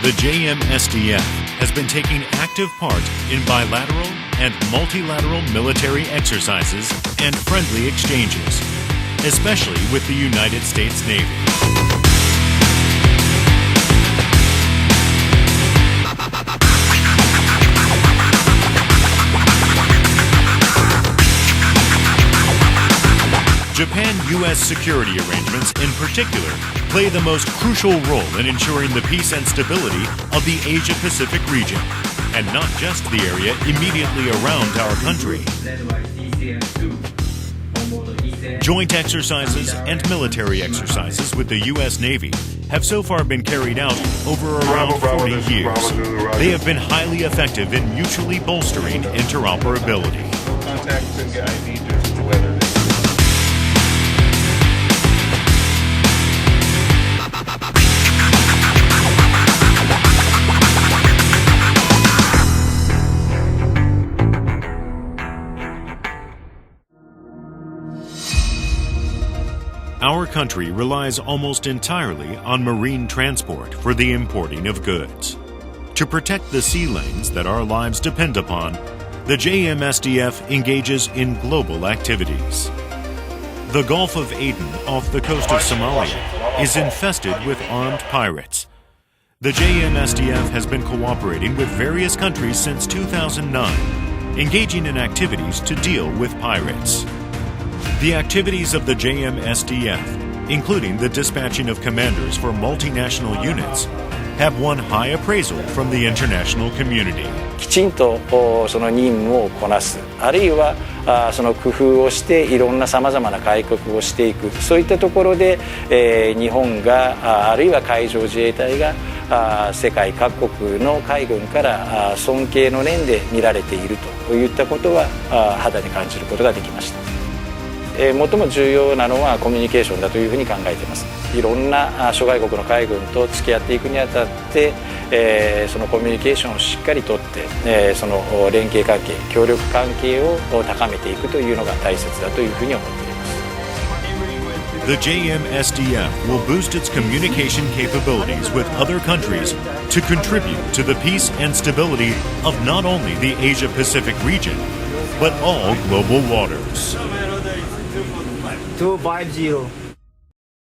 The JMSDF has been taking active part in bilateral and multilateral military exercises and friendly exchanges, especially with the United States Navy. Japan-U.S. security arrangements, in particular, play the most crucial role in ensuring the peace and stability of the Asia-Pacific region, and not just the area immediately around our country. Joint exercises and military exercises with the U.S. Navy have so far been carried out over around 40 years. They have been highly effective in mutually bolstering interoperability. Our country relies almost entirely on marine transport for the importing of goods. To protect the sea lanes that our lives depend upon, the JMSDF engages in global activities. The Gulf of Aden off the coast of Somalia is infested with armed pirates. The JMSDF has been cooperating with various countries since 2009, engaging in activities to deal with pirates. The activities of the JMSDF, including the dispatching of commanders for multinational units, have won high appraisal from the international community. きちんとその任務をこなす、あるいはその工夫をしていろんなさまざまな改革をしていく、そういったところで日本があるいは海上自衛隊が世界各国の海軍から尊敬の念で見られているといったことは肌に感じることができました。最も重要なのはコミュニケーションだというふうに考えています。いろんな諸外国の海軍と付き合っていくにあたって、そのコミュニケーションをしっかりとって、その連携関係、協力関係を高めていくというのが大切だというふうに思っています。The JMSDF will boost its communication capabilities with other countries to contribute to the peace and stability of not only the Asia-Pacific region, but all global waters. 250